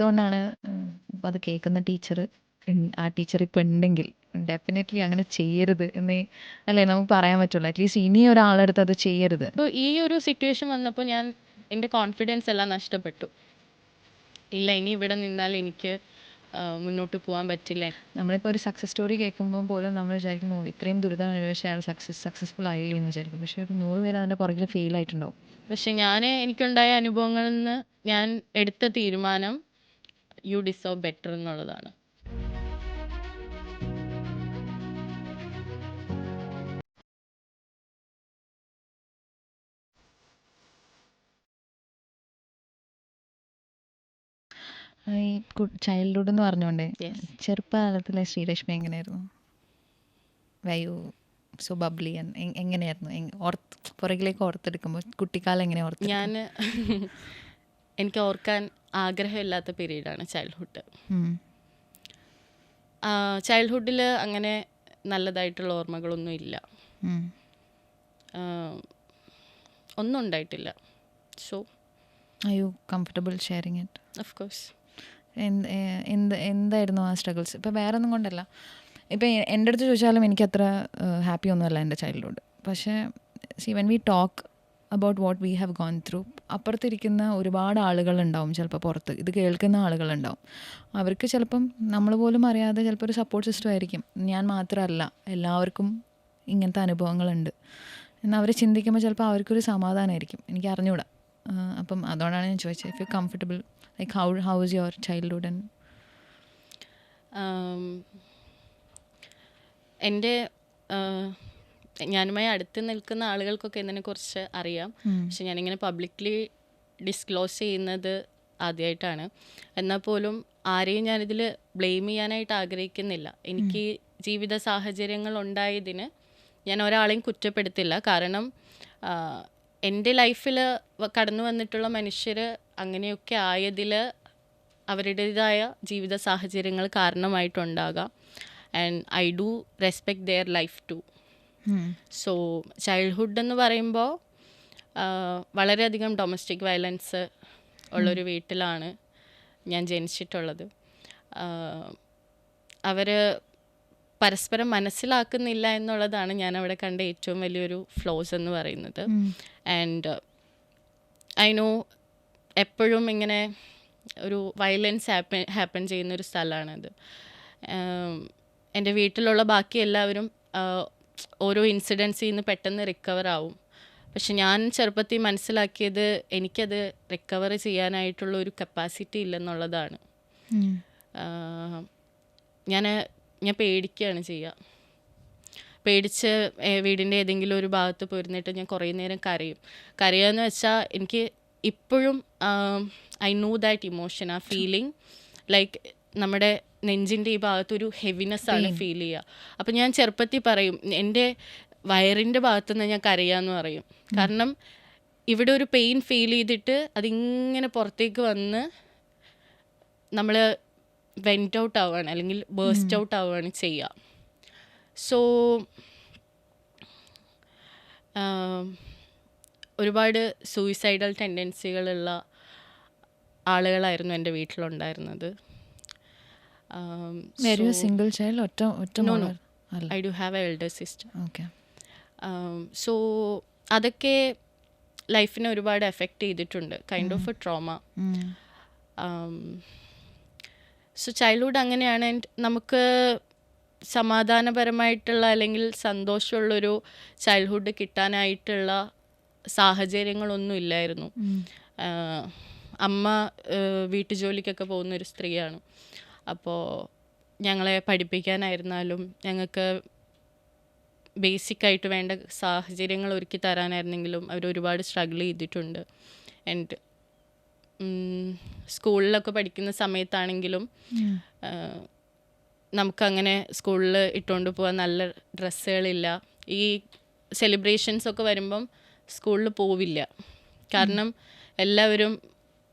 അതുകൊണ്ടാണ് ഇപ്പം അത് കേൾക്കുന്ന ടീച്ചർ, ആ ടീച്ചർ ഇപ്പം ഉണ്ടെങ്കിൽ ഡെഫിനറ്റ്ലി അങ്ങനെ ചെയ്യരുത് എന്നേ അല്ലേ നമുക്ക് പറയാൻ പറ്റുള്ളൂ. അറ്റ്ലീസ്റ്റ് ഇനി ഒരാളെടുത്ത് അത് ചെയ്യരുത്. അപ്പോൾ ഈ ഒരു സിറ്റുവേഷൻ വന്നപ്പോൾ എൻ്റെ കോൺഫിഡൻസ് എല്ലാം നഷ്ടപ്പെട്ടു. ഇല്ല, ഇനി ഇവിടെ നിന്നാൽ എനിക്ക് മുന്നോട്ട് പോകാൻ പറ്റില്ല. നമ്മളിപ്പോൾ ഒരു സക്സസ് സ്റ്റോറി കേൾക്കുമ്പോൾ പോലും നമ്മൾ വിചാരിക്കും, ഇത്രയും ദുരിതം അനുഭവിച്ച അയാൾ സക്സസ്ഫുൾ ആയില്ലേ എന്ന് വിചാരിക്കും. പക്ഷേ ഒരു 100 പേര് അതിൻ്റെ പുറകിൽ ഫെയിൽ ആയിട്ടുണ്ടാവും. പക്ഷെ എനിക്കുണ്ടായ അനുഭവങ്ങളിൽ നിന്ന് ഞാൻ എടുത്ത തീരുമാനം യു ഡിസേർവ് ബെറ്റർ എന്നുള്ളതാണ്. ഈ ചൈൽഡ്ഹുഡ് എന്ന് പറഞ്ഞോണ്ടേ, ചെറുപ്പകാലത്തിലെ ശ്രീലക്ഷ്മി എങ്ങനെയായിരുന്നു? വയു സോ ബബ്ലി എങ്ങനെയായിരുന്നു? പുറകിലേക്ക് ഓർത്തെടുക്കുമ്പോൾ കുട്ടിക്കാലം എങ്ങനെ ഓർത്ത്? എനിക്ക് ഓർക്കാൻ ആഗ്രഹമില്ലാത്ത പീരീഡാണ് ചൈൽഡ്ഹുഡ്. ചൈൽഡ്ഹുഡിൽ അങ്ങനെ നല്ലതായിട്ടുള്ള ഓർമ്മകളൊന്നും ഇല്ല, ഒന്നും ഉണ്ടായിട്ടില്ല. So are you comfortable sharing it? Of course. എന്തായിരുന്നു ആ സ്ട്രഗിൾസ്? ഇപ്പം വേറെ ഒന്നും കൊണ്ടല്ല, ഇപ്പം എൻ്റെ അടുത്ത് ചോദിച്ചാലും എനിക്കത്ര ഹാപ്പി ഒന്നുമല്ല എൻ്റെ ചൈൽഡ്ഹുഡ്. പക്ഷേ when we talk about what we have gone through, അപ്പുറത്തിരിക്കുന്ന ഒരുപാട് ആളുകളുണ്ടാവും, ചിലപ്പോൾ പുറത്ത് ഇത് കേൾക്കുന്ന ആളുകളുണ്ടാവും. അവർക്ക് ചിലപ്പം നമ്മൾ പോലും അറിയാതെ ചിലപ്പോൾ ഒരു സപ്പോർട്ട് സിസ്റ്റം ആയിരിക്കും. ഞാൻ മാത്രമല്ല, എല്ലാവർക്കും ഇങ്ങനത്തെ അനുഭവങ്ങളുണ്ട് എന്നവർ ചിന്തിക്കുമ്പോൾ ചിലപ്പോൾ അവർക്കൊരു സമാധാനമായിരിക്കും. എനിക്ക് അറിഞ്ഞൂടാ. അപ്പം അതുകൊണ്ടാണ് ഞാൻ ചോദിച്ചത്, if you comfortable, like how is your childhood? And എൻ്റെ ഞാനുമായി അടുത്ത് നിൽക്കുന്ന ആളുകൾക്കൊക്കെ ഇതിനെക്കുറിച്ച് അറിയാം. പക്ഷെ ഞാനിങ്ങനെ പബ്ലിക്ലി ഡിസ്ക്ലോസ് ചെയ്യുന്നത് ആദ്യമായിട്ടാണ്. എന്നാൽ പോലും ആരെയും ഞാനിതിൽ ബ്ലെയിം ചെയ്യാനായിട്ട് ആഗ്രഹിക്കുന്നില്ല. എനിക്ക് ജീവിത സാഹചര്യങ്ങൾ ഉണ്ടായതിന് ഞാൻ ഒരാളെയും കുറ്റപ്പെടുത്തില്ല. കാരണം എൻ്റെ ലൈഫിൽ കടന്നു വന്നിട്ടുള്ള മനുഷ്യർ അങ്ങനെയൊക്കെ ആയതിൽ അവരുടേതായ ജീവിത സാഹചര്യങ്ങൾ കാരണമായിട്ടുണ്ടാകാം. And I do respect their life too. So childhood എന്ന് പറയുമ്പോൾ വളരെയധികം ഡൊമസ്റ്റിക് വയലൻസ് ഉള്ളൊരു വീട്ടിലാണ് ഞാൻ ജനിച്ചിട്ടുള്ളത്. അവർ പരസ്പരം മനസ്സിലാക്കുന്നില്ല എന്നുള്ളതാണ് ഞാൻ അവിടെ കണ്ട ഏറ്റവും വലിയൊരു ഫ്ലോസ് എന്ന് പറയുന്നത്. ആൻഡ് ഐ നോ എപ്പോഴും ഇങ്ങനെ ഒരു വയലൻസ് ഹാപ്പൻ ചെയ്യുന്നൊരു സ്ഥലമാണത്. എൻ്റെ വീട്ടിലുള്ള ബാക്കി എല്ലാവരും ഓരോ ഇൻസിഡൻസിൽ നിന്ന് പെട്ടെന്ന് റിക്കവർ ആവും. പക്ഷെ ഞാൻ ചെറുപ്പത്തിൽ മനസ്സിലാക്കിയത് എനിക്കത് റിക്കവർ ചെയ്യാനായിട്ടുള്ള ഒരു കപ്പാസിറ്റി ഇല്ലെന്നുള്ളതാണ്. ഞാൻ പേടിക്കുകയാണ് ചെയ്യുക. പേടിച്ച് വീടിൻ്റെ ഏതെങ്കിലും ഒരു ഭാഗത്ത് പോയിരുന്നിട്ട് ഞാൻ കുറേ നേരം കരയുകയെന്ന് വെച്ചാൽ എനിക്ക് ഇപ്പോഴും ഐ നോ ദാറ്റ് ഇമോഷൻ, ആ ഫീലിംഗ്, ലൈക്ക് നമ്മുടെ നെഞ്ചിൻ്റെ ഈ ഭാഗത്തൊരു ഹെവിനെസ് ആണ് ഫീൽ ചെയ്യുക. അപ്പം ഞാൻ ചെറുപ്പത്തിൽ പറയും, എൻ്റെ വയറിൻ്റെ ഭാഗത്തുനിന്ന് ഞാൻ കരയാന്ന് പറയും. കാരണം ഇവിടെ ഒരു പെയിൻ ഫീൽ ചെയ്തിട്ട് അതിങ്ങനെ പുറത്തേക്ക് വന്ന് നമ്മൾ വെൻറ്റ് ഔട്ട് ആവുകയാണ്, അല്ലെങ്കിൽ ബേസ്റ്റ് ഔട്ട് ആവുകയാണ് ചെയ്യുക. സോ ഒരുപാട് സൂയിസൈഡൽ ടെൻഡൻസികളുള്ള ആളുകളായിരുന്നു എൻ്റെ വീട്ടിലുണ്ടായിരുന്നത്. Single child? No, I do have an elder sister. Okay. So അതൊക്കെ ലൈഫിനെ ഒരുപാട് എഫക്റ്റ് ചെയ്തിട്ടുണ്ട്, kind of a trauma. So childhood അങ്ങനെയാണ്. നമുക്ക് സമാധാനപരമായിട്ടുള്ള അല്ലെങ്കിൽ സന്തോഷമുള്ളൊരു ചൈൽഡ്ഹുഡ് കിട്ടാനായിട്ടുള്ള സാഹചര്യങ്ങളൊന്നും ഇല്ലായിരുന്നു. അമ്മ വീട്ടുജോലിക്കൊക്കെ പോകുന്നൊരു സ്ത്രീയാണ്. അപ്പോൾ ഞങ്ങളെ പഠിപ്പിക്കാനായിരുന്നാലും ഞങ്ങൾക്ക് ബേസിക്കായിട്ട് വേണ്ട സാഹചര്യങ്ങൾ ഒരുക്കി തരാനായിരുന്നെങ്കിലും അവർ ഒരുപാട് സ്ട്രഗിൾ ചെയ്തിട്ടുണ്ട്. ആൻഡ് സ്കൂളിലൊക്കെ പഠിക്കുന്ന സമയത്താണെങ്കിലും നമുക്കങ്ങനെ സ്കൂളിൽ ഇട്ടുകൊണ്ട് പോകാൻ നല്ല ഡ്രസ്സുകളില്ല. ഈ സെലിബ്രേഷൻസൊക്കെ വരുമ്പം സ്കൂളിൽ പോവില്ല. കാരണം എല്ലാവരും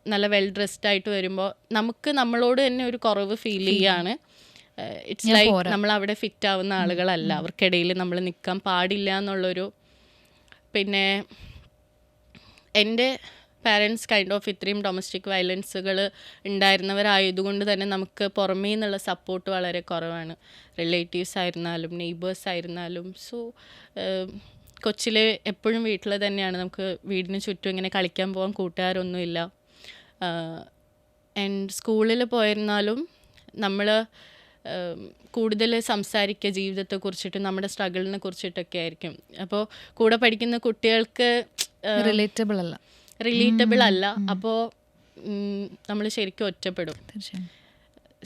നല്ല വെൽ ഡ്രസ്ഡ് ആയിട്ട് വരുമ്പോൾ നമുക്ക് നമ്മളോട് തന്നെ ഒരു കുറവ് ഫീൽ ചെയ്യാണ്. ഇറ്റ്സ് ലൈക്ക് നമ്മൾ അവിടെ ഫിറ്റ് ആവുന്ന ആളുകളല്ല, അവർക്കിടയിൽ നമ്മൾ നിൽക്കാൻ പാടില്ല എന്നുള്ളൊരു. പിന്നെ എൻ്റെ പാരൻസ് കൈൻഡ് ഓഫ് ഇത്രയും ഡൊമസ്റ്റിക് വയലൻസുകൾ ഉണ്ടായിരുന്നവരായതുകൊണ്ട് തന്നെ നമുക്ക് പുറമേ നിന്നുള്ള സപ്പോർട്ട് വളരെ കുറവാണ്. റിലേറ്റീവ്സ് ആയിരുന്നാലും നെയ്ബേഴ്സ് ആയിരുന്നാലും. സോ കൊച്ചിൽ എപ്പോഴും വീട്ടിൽ തന്നെയാണ്. നമുക്ക് വീടിന് ചുറ്റും ഇങ്ങനെ കളിക്കാൻ പോകാൻ കൂട്ടുകാരൊന്നുമില്ല. ആൻഡ് സ്കൂളിൽ പോയിരുന്നാലും നമ്മൾ കൂടുതൽ സംസാരിക്കുക ജീവിതത്തെക്കുറിച്ചിട്ട്, നമ്മുടെ സ്ട്രഗിളിനെ കുറിച്ചിട്ടൊക്കെ ആയിരിക്കും. അപ്പോൾ കൂടെ പഠിക്കുന്ന കുട്ടികൾക്ക് റിലേറ്റബിൾ അല്ല. റിലേറ്റബിൾ അല്ല. അപ്പോൾ നമ്മൾ ശരിക്കും ഒറ്റപ്പെടും. തീർച്ചയായും.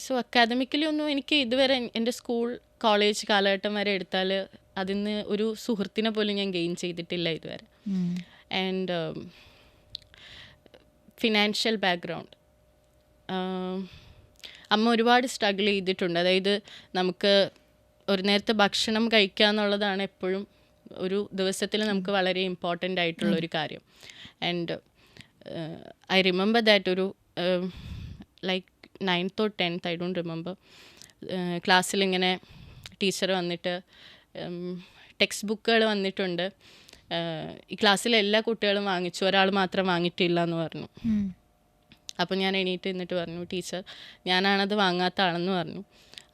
സോ അക്കാദമിക്കലി ഒന്നും എനിക്ക് ഇതുവരെ എൻ്റെ സ്കൂൾ കോളേജ് കാലഘട്ടം വരെ എടുത്താൽ അതിന്ന് ഒരു സുഹൃത്തിനെ പോലും ഞാൻ ഗെയിൻ ചെയ്തിട്ടില്ല ഇതുവരെ. ആൻഡ് ഫിനാൻഷ്യൽ ബാക്ക്ഗ്രൗണ്ട്, അമ്മ ഒരുപാട് സ്ട്രഗിൾ ചെയ്തിട്ടുണ്ട്. അതായത് നമുക്ക് ഒരു നേരത്തെ ഭക്ഷണം കഴിക്കുക എന്നുള്ളതാണ് എപ്പോഴും ഒരു ദിവസത്തിൽ നമുക്ക് വളരെ ഇമ്പോർട്ടൻ്റ് ആയിട്ടുള്ളൊരു കാര്യം. ആൻഡ് ഐ റിമെമ്പർ ദാറ്റ് ഒരു like 9th or 10th, I don't remember, ക്ലാസ്സിലിങ്ങനെ ടീച്ചർ വന്നിട്ട് ടെക്സ്റ്റ് ബുക്കുകൾ വന്നിട്ടുണ്ട്, ഈ ക്ലാസ്സിലെ എല്ലാ കുട്ടികളും വാങ്ങിച്ചു, ഒരാൾ മാത്രം വാങ്ങിയിട്ടില്ല എന്ന് പറഞ്ഞു. അപ്പോൾ ഞാൻ എണീറ്റ് നിന്നിട്ട് പറഞ്ഞു, ടീച്ചർ ഞാനാണത് വാങ്ങാത്ത ആളെന്ന് പറഞ്ഞു.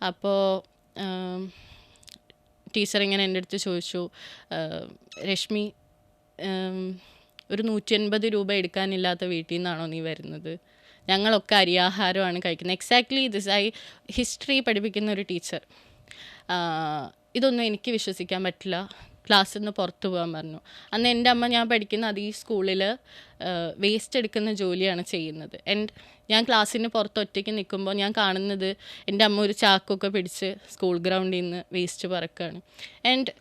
അപ്പോൾ ടീച്ചർ ഇങ്ങനെ എൻ്റെ അടുത്ത് ചോദിച്ചു, രശ്മി ഒരു 180 രൂപ എടുക്കാനില്ലാത്ത വീട്ടിൽ നിന്നാണോ നീ വരുന്നത്? ഞങ്ങളൊക്കെ അരിയാഹാരമാണ് കഴിക്കുന്നത്. എക്സാക്ട്ലി ദിസ് ഹിസ്റ്ററി പഠിപ്പിക്കുന്ന ഒരു ടീച്ചർ. ഇതൊന്നും എനിക്ക് വിശ്വസിക്കാൻ പറ്റില്ല, ക്ലാസ്സിൽ നിന്ന് പുറത്തു പോകാൻ പറഞ്ഞു. അന്ന് എൻ്റെ അമ്മ ഞാൻ പഠിക്കുന്ന അതേ സ്കൂളിൽ വേസ്റ്റ് എടുക്കുന്ന ജോലിയാണ് ചെയ്യുന്നത്. ആൻഡ് ഞാൻ ക്ലാസ്സിന് പുറത്ത് ഒറ്റയ്ക്ക് നിൽക്കുമ്പോൾ ഞാൻ കാണുന്നത് എൻ്റെ അമ്മ ഒരു ചാക്കൊക്കെ പിടിച്ച് സ്കൂൾ ഗ്രൗണ്ടിൽ നിന്ന് വേസ്റ്റ് പറക്കുകയാണ്. ആൻഡ്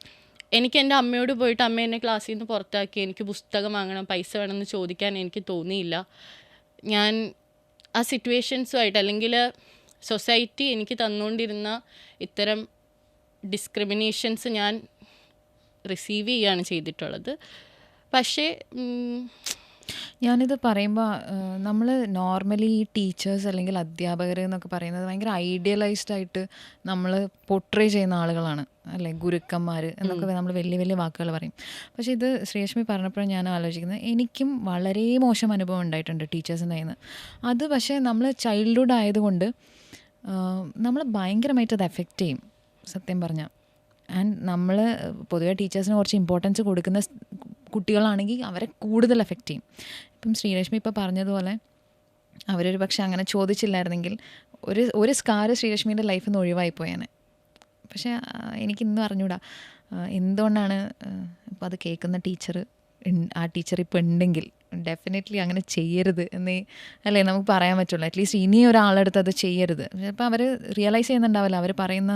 എനിക്ക് എൻ്റെ അമ്മയോട് പോയിട്ട് അമ്മ എന്നെ ക്ലാസ്സിൽ നിന്ന് പുറത്താക്കി, എനിക്ക് പുസ്തകം വാങ്ങണം, പൈസ വേണമെന്ന് ചോദിക്കാൻ എനിക്ക് തോന്നിയില്ല. ഞാൻ ആ സിറ്റുവേഷൻസുമായിട്ട്, അല്ലെങ്കിൽ സൊസൈറ്റി എനിക്ക് തന്നുകൊണ്ടിരുന്ന ഇത്തരം ഡിസ്ക്രിമിനേഷൻസ് ഞാൻ റിസീവ് ചെയ്യുകയാണ് ചെയ്തിട്ടുള്ളത്. പക്ഷേ ഞാനിത് പറയുമ്പോൾ നമ്മൾ നോർമലി ഈ ടീച്ചേഴ്സ് അല്ലെങ്കിൽ അധ്യാപകർ എന്നൊക്കെ പറയുന്നത് ഭയങ്കര ഐഡിയലൈസ്ഡ് ആയിട്ട് നമ്മൾ പോർട്രേ ചെയ്യുന്ന ആളുകളാണ് അല്ലേ, ഗുരുക്കന്മാർ എന്നൊക്കെ നമ്മൾ വലിയ വലിയ വാക്കുകൾ പറയും. പക്ഷേ ഇത് ശ്രീലക്ഷ്മി പറഞ്ഞപ്പോഴും ഞാൻ ആലോചിക്കുന്നത്, എനിക്കും വളരെ മോശം അനുഭവം ഉണ്ടായിട്ടുണ്ട് ടീച്ചേഴ്സിൻ്റെ കയ്യിൽ നിന്ന്. അത് പക്ഷേ നമ്മൾ ചൈൽഡ്ഹുഡ് ആയതുകൊണ്ട് നമ്മൾ ഭയങ്കരമായിട്ട് അത് എഫക്റ്റ് ചെയ്യും സത്യം പറഞ്ഞാൽ. ആൻഡ് നമ്മൾ പൊതുവെ ടീച്ചേഴ്സിന് കുറച്ച് ഇമ്പോർട്ടൻസ് കൊടുക്കുന്ന കുട്ടികളാണെങ്കിൽ അവരെ കൂടുതൽ എഫക്റ്റ് ചെയ്യും. ഇപ്പം ശ്രീലക്ഷ്മി ഇപ്പോൾ പറഞ്ഞതുപോലെ അവരൊരു പക്ഷെ അങ്ങനെ ചോദിച്ചില്ലായിരുന്നെങ്കിൽ ഒരു സ്കാർ ശ്രീലക്ഷ്മീൻ്റെ ലൈഫിൽ നിന്ന് ഒഴിവായിപ്പോയേനെ. പക്ഷേ എനിക്കിന്നും അറിഞ്ഞൂടാ എന്തുകൊണ്ടാണ് ഇപ്പോൾ അത് കേൾക്കുന്ന ആ ടീച്ചർ ഇപ്പോൾ ഉണ്ടെങ്കിൽ ഡെഫിനറ്റ്ലി അങ്ങനെ ചെയ്യരുത് എന്നേ അല്ലേ നമുക്ക് പറയാൻ പറ്റുള്ളൂ. അറ്റ്ലീസ്റ്റ് ഇനി ഒരാളെടുത്ത് അത് ചെയ്യരുത്. അപ്പോൾ അവർ റിയലൈസ് ചെയ്യുന്നുണ്ടാവില്ല അവർ പറയുന്ന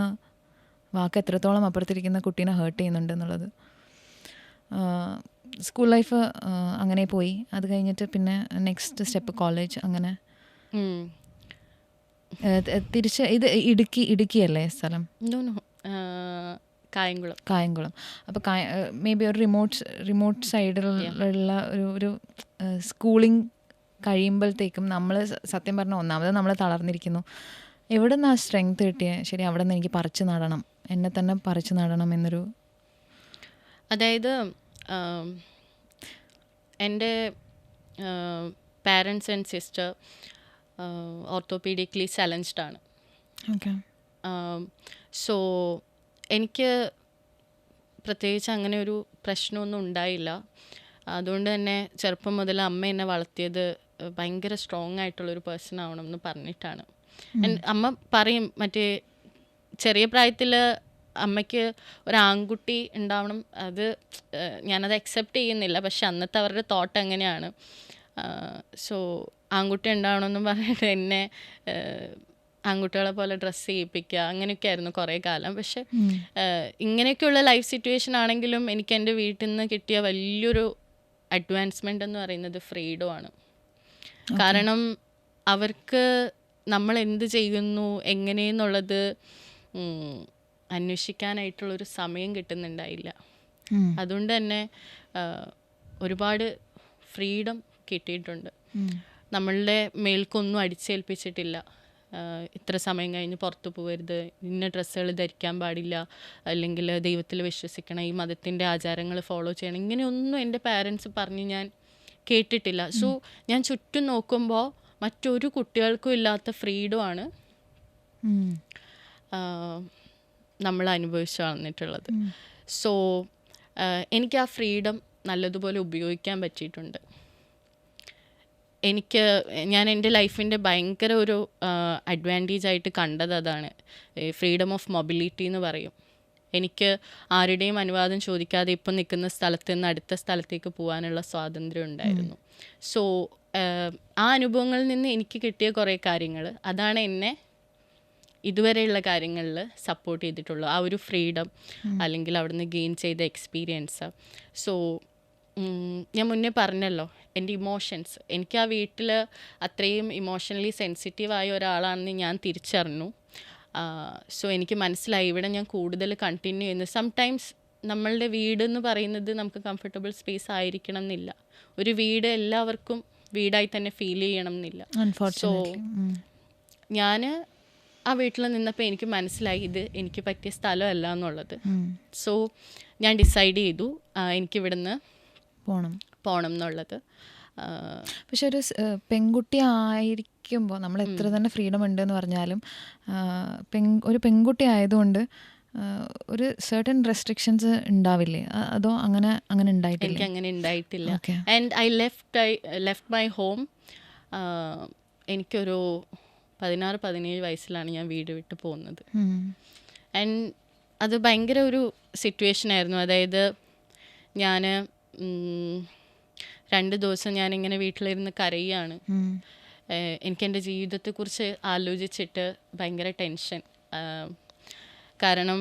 വാക്ക് എത്രത്തോളം അപ്പുറത്തിരിക്കുന്ന കുട്ടീനെ ഹേർട്ട് ചെയ്യുന്നുണ്ട് എന്നുള്ളത്. സ്കൂൾ ലൈഫ് അങ്ങനെ പോയി. അത് കഴിഞ്ഞിട്ട് പിന്നെ നെക്സ്റ്റ് സ്റ്റെപ്പ് കോളേജ്. അങ്ങനെ തിരിച്ച് ഇത് ഇടുക്കിയല്ലേ സ്ഥലം? കായംകുളം. അപ്പോൾ മേ ബി ഒരു റിമോട്ട് സൈഡിലുള്ള ഒരു സ്കൂളിംഗ് കഴിയുമ്പോഴത്തേക്കും നമ്മൾ സത്യം പറഞ്ഞാൽ ഒന്നാമത് നമ്മൾ തളർന്നിരിക്കുന്നു. എവിടെ നിന്ന് ആ സ്ട്രെങ്ത് കിട്ടിയത്? ശരി, അവിടെ നിന്ന് എനിക്ക് പറിച്ചു നടണം, എന്നെ തന്നെ പറിച്ചു നടണം എന്നൊരു. അതായത് എൻ്റെ parents and sister orthopaedically challenged ആണ്. ഓക്കെ. സോ എനിക്ക് പ്രത്യേകിച്ച് അങ്ങനെ ഒരു പ്രശ്നമൊന്നും ഉണ്ടായില്ല. അതുകൊണ്ട് തന്നെ ചെറുപ്പം മുതൽ അമ്മ എന്നെ വളർത്തിയത് ഭയങ്കര സ്ട്രോങ് ആയിട്ടുള്ളൊരു പേഴ്സൺ ആവണം എന്ന് പറഞ്ഞിട്ടാണ്. അമ്മ പറയും, മറ്റേ ചെറിയ പ്രായത്തിൽ അമ്മയ്ക്ക് ഒരാൺകുട്ടി ഉണ്ടാവണം, അത് ഞാനത് അക്സെപ്റ്റ് ചെയ്യുന്നില്ല, പക്ഷെ അന്നത്തെ അവരുടെ തോട്ട് എങ്ങനെയാണ്. സോ ആൺകുട്ടി ഉണ്ടാവണമെന്ന് പറഞ്ഞിട്ട് എന്നെ ആൺകുട്ടികളെ പോലെ ഡ്രസ്സ് ചെയ്യിപ്പിക്കുക, അങ്ങനെയൊക്കെ ആയിരുന്നു കുറേ കാലം. പക്ഷെ ഇങ്ങനെയൊക്കെയുള്ള ലൈഫ് സിറ്റുവേഷൻ ആണെങ്കിലും എനിക്ക് എൻ്റെ വീട്ടിൽ നിന്ന് കിട്ടിയ വലിയൊരു അഡ്വാൻസ്മെൻ്റ് എന്ന് പറയുന്നത് ഫ്രീഡമാണ്. കാരണം അവർക്ക് നമ്മൾ എന്ത് ചെയ്യുന്നു എങ്ങനെയെന്നുള്ളത് അന്വേഷിക്കാനായിട്ടുള്ളൊരു സമയം കിട്ടുന്നുണ്ടായില്ല. അതുകൊണ്ട് തന്നെ ഒരുപാട് ഫ്രീഡം കിട്ടിയിട്ടുണ്ട്. നമ്മളുടെ മേൽക്കൊന്നും അടിച്ചേൽപ്പിച്ചിട്ടില്ല. ഇത്ര സമയം കഴിഞ്ഞ് പുറത്തു പോകരുത്, ഇന്ന ഡ്രസ്സുകൾ ധരിക്കാൻ പാടില്ല, അല്ലെങ്കിൽ ദൈവത്തിൽ വിശ്വസിക്കണം, ഈ മതത്തിൻ്റെ ആചാരങ്ങൾ ഫോളോ ചെയ്യണം, ഇങ്ങനെയൊന്നും എൻ്റെ പാരൻസ് പറഞ്ഞ് ഞാൻ കേട്ടിട്ടില്ല. സോ ഞാൻ ചുറ്റും നോക്കുമ്പോൾ മറ്റൊരു കുട്ടികൾക്കും ഇല്ലാത്ത ഫ്രീഡമാണ് നമ്മൾ അനുഭവിച്ചു വളർന്നിട്ടുള്ളത്. സോ എനിക്ക് ആ ഫ്രീഡം നല്ലതുപോലെ ഉപയോഗിക്കാൻ പറ്റിയിട്ടുണ്ട്. ഞാൻ എൻ്റെ ലൈഫിൻ്റെ ഭയങ്കര ഒരു അഡ്വാൻറ്റേജ് ആയിട്ട് കണ്ടത് അതാണ്. ഫ്രീഡം ഓഫ് മൊബിലിറ്റി എന്ന് പറയും. എനിക്ക് ആരുടെയും അനുവാദം ചോദിക്കാതെ ഇപ്പം നിൽക്കുന്ന സ്ഥലത്ത് നിന്ന് അടുത്ത സ്ഥലത്തേക്ക് പോകാനുള്ള സ്വാതന്ത്ര്യം ഉണ്ടായിരുന്നു. സോ ആ അനുഭവങ്ങളിൽ നിന്ന് എനിക്ക് കിട്ടിയ കുറേ കാര്യങ്ങൾ അതാണ് എന്നെ ഇതുവരെയുള്ള കാര്യങ്ങളിൽ സപ്പോർട്ട് ചെയ്തിട്ടുള്ളൂ. ആ ഒരു ഫ്രീഡം അല്ലെങ്കിൽ അവിടുന്ന് ഗെയിൻ ചെയ്ത എക്സ്പീരിയൻസ്. സോ ഞാൻ മുന്നേ പറഞ്ഞല്ലോ എൻ്റെ ഇമോഷൻസ്, എനിക്ക് ആ വീട്ടിൽ അത്രയും ഇമോഷണലി സെൻസിറ്റീവായ ഒരാളാണെന്ന് ഞാൻ തിരിച്ചറിഞ്ഞു. സോ എനിക്ക് മനസ്സിലായി ഇവിടെ ഞാൻ കൂടുതൽ കണ്ടിന്യൂ ചെയ്യുന്നു. സംടൈംസ് നമ്മളുടെ വീടെന്ന് പറയുന്നത് നമുക്ക് കംഫർട്ടബിൾ സ്പേസ് ആയിരിക്കണം എന്നില്ല. ഒരു വീട് എല്ലാവർക്കും വീടായി തന്നെ ഫീൽ ചെയ്യണം എന്നില്ല. സോ ഞാൻ ആ വീട്ടിൽ നിന്നപ്പോൾ എനിക്ക് മനസ്സിലായി ഇത് എനിക്ക് പറ്റിയ സ്ഥലമല്ല എന്നുള്ളത്. സോ ഞാൻ ഡിസൈഡ് ചെയ്തു എനിക്കിവിടുന്ന് പോകണം എന്നുള്ളത്. പക്ഷെ ഒരു പെൺകുട്ടി ആയിരിക്കുമ്പോൾ നമ്മൾ എത്ര തന്നെ ഫ്രീഡം ഉണ്ടെന്ന് പറഞ്ഞാലും ഒരു പെൺകുട്ടി ആയതുകൊണ്ട് ഒരു സർട്ടൻ റെസ്ട്രിക്ഷൻസ് ഉണ്ടാവില്ലേ? അതോ അങ്ങനെ ഉണ്ടായിട്ടില്ല? എനിക്ക് അങ്ങനെ ഉണ്ടായിട്ടില്ല. And I left my home. എനിക്കൊരു 16-17 വയസ്സിലാണ് ഞാൻ വീട് വിട്ട് പോകുന്നത്. ആൻഡ് അത് ഭയങ്കര ഒരു സിറ്റുവേഷൻ ആയിരുന്നു. അതായത് ഞാൻ 2 ദിവസം ഞാനിങ്ങനെ വീട്ടിലിരുന്ന് കരയുകയാണ്. എനിക്ക് എൻ്റെ ജീവിതത്തെക്കുറിച്ച് ആലോചിച്ചിട്ട് ഭയങ്കര ടെൻഷൻ. കാരണം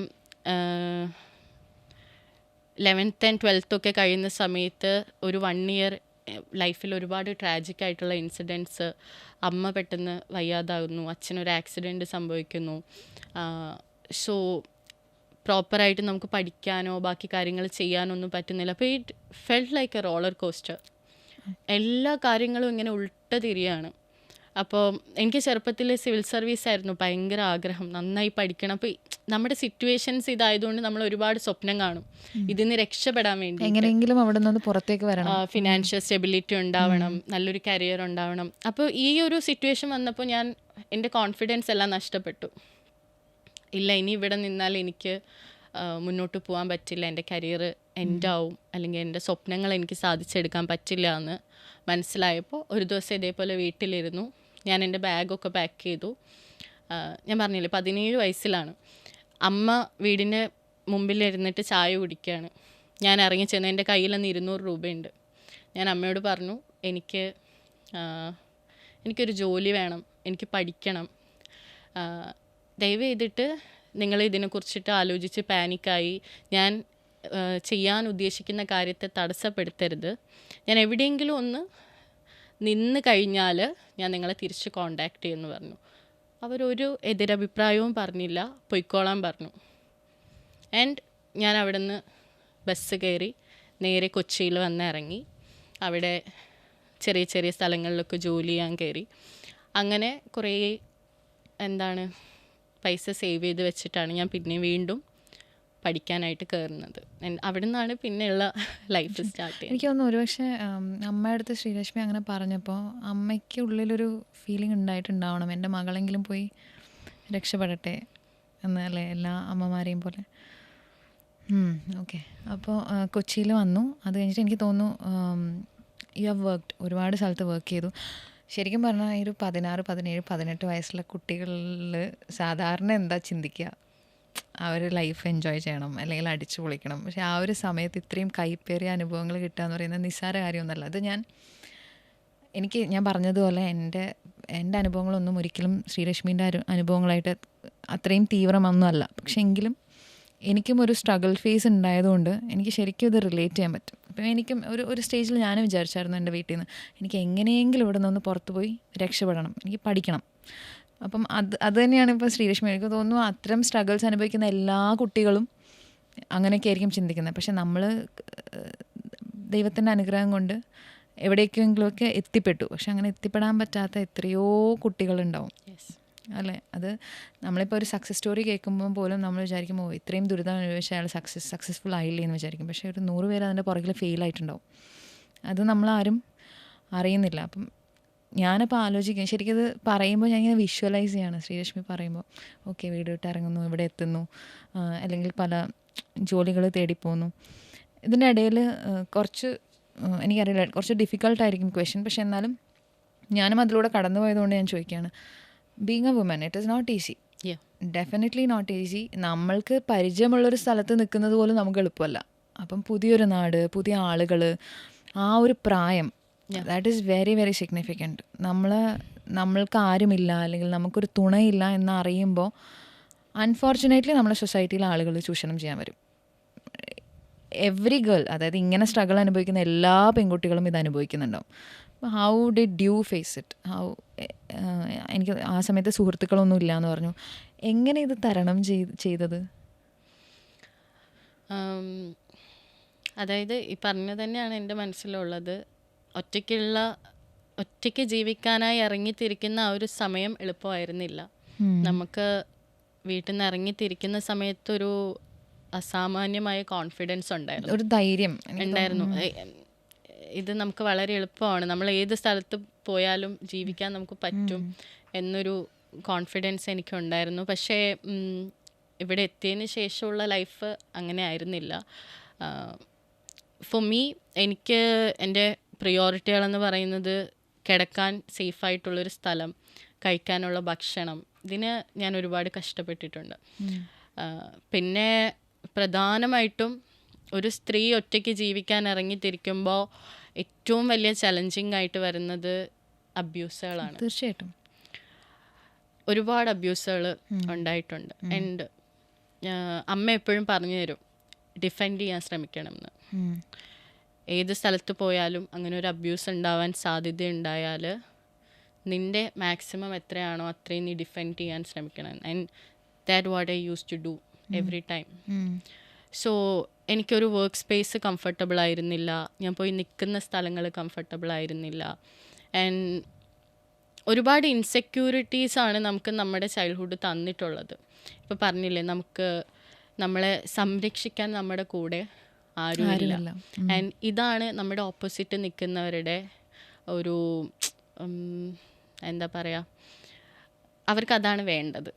11th and 12th ഒക്കെ കഴിയുന്ന സമയത്ത് ഒരു 1 year ലൈഫിൽ ഒരുപാട് ട്രാജിക് ആയിട്ടുള്ള ഇൻസിഡൻറ്റ്സ്. അമ്മ പെട്ടെന്ന് വയ്യാതാകുന്നു, അച്ഛനൊരു ആക്സിഡൻറ്റ് സംഭവിക്കുന്നു. സോ പ്രോപ്പറായിട്ട് നമുക്ക് പഠിക്കാനോ ബാക്കി കാര്യങ്ങൾ ചെയ്യാനോ ഒന്നും പറ്റുന്നില്ല. അപ്പോൾ it felt like A roller coaster. എല്ലാ കാര്യങ്ങളും ഇങ്ങനെ ഉൾട്ട തിരിയാണ്. അപ്പോൾ എനിക്ക് ചെറുപ്പത്തിൽ സിവിൽ സർവീസ് ആയിരുന്നു ഭയങ്കര ആഗ്രഹം, നന്നായി പഠിക്കണം. അപ്പോൾ നമ്മുടെ സിറ്റുവേഷൻസ് ഇതായതുകൊണ്ട് നമ്മൾ ഒരുപാട് സ്വപ്നം കാണും ഇതിന്ന് രക്ഷപ്പെടാൻ വേണ്ടി, എങ്ങനെയെങ്കിലും അവിടെ നിന്ന് പുറത്തേക്ക് വരണം, ഫിനാൻഷ്യൽ സ്റ്റെബിലിറ്റി ഉണ്ടാവണം, നല്ലൊരു കരിയർ ഉണ്ടാവണം. അപ്പോൾ ഈ ഒരു സിറ്റുവേഷൻ വന്നപ്പോൾ എൻ്റെ കോൺഫിഡൻസ് എല്ലാം നഷ്ടപ്പെട്ടു. ഇല്ല, ഇനി ഇവിടെ നിന്നാൽ എനിക്ക് മുന്നോട്ട് പോകാൻ പറ്റില്ല, എൻ്റെ കരിയർ എൻഡാവും, അല്ലെങ്കിൽ എൻ്റെ സ്വപ്നങ്ങൾ എനിക്ക് സാധിച്ചെടുക്കാൻ പറ്റില്ല എന്ന് മനസ്സിലായപ്പോൾ ഒരു ദിവസം ഇതേപോലെ വീട്ടിലിരുന്നു. ഞാൻ എൻ്റെ ബാഗൊക്കെ പാക്ക് ചെയ്തു. ഞാൻ പറഞ്ഞില്ലേ 17 വയസ്സിലാണ്. അമ്മ വീടിൻ്റെ മുമ്പിലിരുന്നിട്ട് ചായ കുടിക്കുകയാണ്. ഞാൻ ഇറങ്ങി ചെന്ന് എൻ്റെ കയ്യിൽ നിന്ന് 200 രൂപയുണ്ട്. ഞാൻ അമ്മയോട് പറഞ്ഞു എനിക്കൊരു ജോലി വേണം, എനിക്ക് പഠിക്കണം, ദയവ് ചെയ്തിട്ട് നിങ്ങൾ ഇതിനെക്കുറിച്ചിട്ട് ആലോചിച്ച് പാനിക്കായി ഞാൻ ചെയ്യാൻ ഉദ്ദേശിക്കുന്ന കാര്യത്തെ തടസ്സപ്പെടുത്തരുത്. ഞാൻ എവിടെയെങ്കിലും ഒന്ന് നിന്ന് കഴിഞ്ഞാൽ ഞാൻ നിങ്ങളെ തിരിച്ച് കോണ്ടാക്ട് ചെയ്യുമെന്ന് പറഞ്ഞു. അവരൊരു എതിരഭിപ്രായവും പറഞ്ഞില്ല, പൊയ്ക്കോളാൻ പറഞ്ഞു. ആൻഡ് ഞാൻ അവിടെ നിന്ന് ബസ് കയറി നേരെ കൊച്ചിയിൽ വന്ന് ഇറങ്ങി. അവിടെ ചെറിയ ചെറിയ സ്ഥലങ്ങളിലൊക്കെ ജോലി ചെയ്യാൻ കയറി. അങ്ങനെ കുറേ പൈസ സേവ് ചെയ്ത് വെച്ചിട്ടാണ് ഞാൻ പിന്നെ വീണ്ടും പഠിക്കാനായിട്ട് കയറുന്നത്. അവിടെ നിന്നാണ് പിന്നെയുള്ള ലൈഫ് സ്റ്റാർട്ട് ചെയ്യുന്നത്. എനിക്ക് തോന്നുന്നു ഒരുപക്ഷെ അമ്മയുടെ അടുത്ത് ശ്രീലക്ഷ്മി അങ്ങനെ പറഞ്ഞപ്പോൾ അമ്മയ്ക്ക് ഉള്ളിലൊരു ഫീലിംഗ് ഉണ്ടായിട്ടുണ്ടാവണം, എൻ്റെ മകളെങ്കിലും പോയി രക്ഷപ്പെടട്ടെ എന്നല്ലേ, എല്ലാ അമ്മമാരെയും പോലെ. ഓക്കെ. അപ്പോൾ കൊച്ചിയിൽ വന്നു. അത് കഴിഞ്ഞിട്ട് എനിക്ക് തോന്നുന്നു യു ഹാവ് വർക്ക്ഡ്, ഒരുപാട് സ്ഥലത്ത് വർക്ക് ചെയ്തു. ശരിക്കും പറഞ്ഞാൽ ഈ ഒരു 16, 17, 18 വയസ്സുള്ള കുട്ടികളിൽ സാധാരണ എന്താ ചിന്തിക്കുക, അവർ ലൈഫ് എൻജോയ് ചെയ്യണം അല്ലെങ്കിൽ അടിച്ചു പൊളിക്കണം. പക്ഷേ ആ ഒരു സമയത്ത് ഇത്രയും കൈപ്പേറിയ അനുഭവങ്ങൾ കിട്ടുക എന്ന് പറയുന്നത് നിസ്സാര കാര്യമൊന്നുമല്ല. അത് ഞാൻ പറഞ്ഞതുപോലെ എൻ്റെ അനുഭവങ്ങളൊന്നും ഒരിക്കലും ശ്രീലക്ഷ്മീൻ്റെ അനുഭവങ്ങളായിട്ട് അത്രയും തീവ്രമൊന്നുമല്ല. പക്ഷേ എങ്കിലും എനിക്കും ഒരു സ്ട്രഗിൾ ഫേസ് ഉണ്ടായതുകൊണ്ട് എനിക്ക് ശരിക്കും ഇത് റിലേറ്റ് ചെയ്യാൻ പറ്റും. അപ്പം എനിക്കും ഒരു സ്റ്റേജിൽ ഞാനും വിചാരിച്ചായിരുന്നു എൻ്റെ വീട്ടിൽ നിന്ന് എനിക്ക് എങ്ങനെയെങ്കിലും ഇവിടെ നിന്ന് പുറത്ത് പോയി രക്ഷപ്പെടണം, എനിക്ക് പഠിക്കണം. അപ്പം അത് തന്നെയാണ് ഇപ്പോൾ ശ്രീലക്ഷ്മി. എനിക്ക് തോന്നുന്നു അത്തരം സ്ട്രഗിൾസ് അനുഭവിക്കുന്ന എല്ലാ കുട്ടികളും അങ്ങനെയൊക്കെ ആയിരിക്കും ചിന്തിക്കുന്നത്. പക്ഷെ നമ്മൾ ദൈവത്തിൻ്റെ അനുഗ്രഹം കൊണ്ട് എവിടേക്കെങ്കിലുമൊക്കെ എത്തിപ്പെട്ടു. പക്ഷെ അങ്ങനെ എത്തിപ്പെടാൻ പറ്റാത്ത എത്രയോ കുട്ടികളുണ്ടാവും അല്ലേ? അത് നമ്മളിപ്പോൾ ഒരു സക്സസ് സ്റ്റോറി കേൾക്കുമ്പോൾ പോലും നമ്മൾ വിചാരിക്കും ഇത്രയും ദുരിതം അനുഭവിച്ച അയാൾ സക്സസ്ഫുൾ ആയില്ലേ എന്ന് വിചാരിക്കും. പക്ഷേ ഒരു 100 പേര് അതിൻ്റെ പുറകിൽ ഫെയിൽ ആയിട്ടുണ്ടാവും. അത് നമ്മളാരും അറിയുന്നില്ല. അപ്പം ഞാനപ്പോൾ ആലോചിക്കും, ശരിക്കും ഇത് പറയുമ്പോൾ ഞാൻ ഇങ്ങനെ വിഷ്വലൈസ് ചെയ്യാണ്. ശ്രീലക്ഷ്മി പറയുമ്പോൾ ഓക്കെ വീട് വിട്ട് ഇറങ്ങുന്നു, ഇവിടെ എത്തുന്നു, അല്ലെങ്കിൽ പല ജോലികൾ തേടിപ്പോകുന്നു. ഇതിൻ്റെ ഇടയിൽ കുറച്ച് എനിക്കറിയില്ല, കുറച്ച് ഡിഫിക്കൾട്ടായിരിക്കും ക്വസ്റ്റ്യൻ. പക്ഷെ എന്നാലും ഞാനും അതിലൂടെ കടന്നു പോയതുകൊണ്ട് ഞാൻ ചോദിക്കുകയാണ്. Being a woman it is not easy, definitely not easy. നമ്മൾക്ക് പരിചയമുള്ളൊരു സ്ഥലത്ത് നിൽക്കുന്നത് പോലും നമുക്ക് എളുപ്പമല്ല. അപ്പം പുതിയൊരു നാട്, പുതിയ ആളുകൾ, ആ ഒരു പ്രായം, that is very very significant. നമ്മൾക്ക് ആരുമില്ല അല്ലെങ്കിൽ നമുക്കൊരു തുണയില്ല എന്ന് അറിയുമ്പോൾ അൺഫോർച്ചുനേറ്റ്ലി നമ്മളെ സൊസൈറ്റിയിലെ ആളുകൾ ചൂഷണം ചെയ്യാൻ വരും. എവറി ഗേൾ, അതായത് ഇങ്ങനെ സ്ട്രഗിൾ അനുഭവിക്കുന്ന എല്ലാ പെൺകുട്ടികളും ഇത് അനുഭവിക്കുന്നുണ്ടാവും. How did you face it? എനിക്ക് ആ സമയത്ത് സുഹൃത്തുക്കളൊന്നും ഇല്ല എന്ന് പറഞ്ഞു. എങ്ങനെ ഇത് തരണം ചെയ്തത്? അതായത് ഈ പറഞ്ഞ തന്നെയാണ് എൻ്റെ മനസ്സിലുള്ളത്. ഒറ്റയ്ക്ക് ജീവിക്കാനായി ഇറങ്ങിത്തിരിക്കുന്ന ആ ഒരു സമയം എളുപ്പമായിരുന്നില്ല. നമുക്ക് വീട്ടിൽ നിന്ന് ഇറങ്ങിത്തിരിക്കുന്ന സമയത്തൊരു അസാമാന്യമായ കോൺഫിഡൻസ് ഉണ്ടായിരുന്നു, ഒരു ധൈര്യം ഉണ്ടായിരുന്നു. ഇത് നമുക്ക് വളരെ എളുപ്പമാണ്, നമ്മൾ ഏത് സ്ഥലത്ത് പോയാലും ജീവിക്കാൻ നമുക്ക് പറ്റും എന്നൊരു കോൺഫിഡൻസ് എനിക്കുണ്ടായിരുന്നു. പക്ഷേ ഇവിടെ എത്തിയതിന് ശേഷമുള്ള ലൈഫ് അങ്ങനെ ആയിരുന്നില്ല. ഫോർ മീ, എനിക്ക് എൻ്റെ പ്രിയോറിറ്റികളെന്ന് പറയുന്നത് കിടക്കാൻ സേഫായിട്ടുള്ളൊരു സ്ഥലം, കഴിക്കാനുള്ള ഭക്ഷണം, ഇതിന് ഞാൻ ഒരുപാട് കഷ്ടപ്പെട്ടിട്ടുണ്ട്. പിന്നെ പ്രധാനമായിട്ടും ഒരു സ്ത്രീ ഒറ്റയ്ക്ക് ജീവിക്കാൻ ഇറങ്ങിത്തിരിക്കുമ്പോൾ ഏറ്റവും വലിയ ചലഞ്ചിങ് ആയിട്ട് വരുന്നത് അബ്യൂസുകളാണ്. തീർച്ചയായിട്ടും ഒരുപാട് അബ്യൂസുകൾ ഉണ്ടായിട്ടുണ്ട്. ആൻഡ് അമ്മ എപ്പോഴും പറഞ്ഞു തരും, ഡിഫെൻഡ് ചെയ്യാൻ ശ്രമിക്കണം എന്ന്. ഏത് സ്ഥലത്ത് പോയാലും അങ്ങനെ ഒരു അബ്യൂസ് ഉണ്ടാവാൻ സാധ്യതയുണ്ടായാൽ നിൻ്റെ മാക്സിമം എത്രയാണോ അത്രയും നീ ഡിഫെൻഡ് ചെയ്യാൻ ശ്രമിക്കണം. And that what I use to do every time. So എനിക്കൊരു വർക്ക് സ്പേസ് കംഫർട്ടബിൾ ആയിരുന്നില്ല, ഞാൻ പോയി നിൽക്കുന്ന സ്ഥലങ്ങൾ കംഫർട്ടബിൾ ആയിരുന്നില്ല. ആൻഡ് ഒരുപാട് ഇൻസെക്യൂരിറ്റീസാണ് നമുക്ക് നമ്മുടെ ചൈൽഡ്ഹുഡ് തന്നിട്ടുള്ളത്. ഇപ്പോൾ പറഞ്ഞില്ലേ, നമ്മളെ സംരക്ഷിക്കാൻ നമ്മുടെ കൂടെ ആരുമില്ല. ആൻഡ് ഇതാണ് നമ്മുടെ ഓപ്പോസിറ്റ് നിൽക്കുന്നവരുടെ ഒരു എന്താ പറയുക, അവർക്കതാണ് വേണ്ടത്.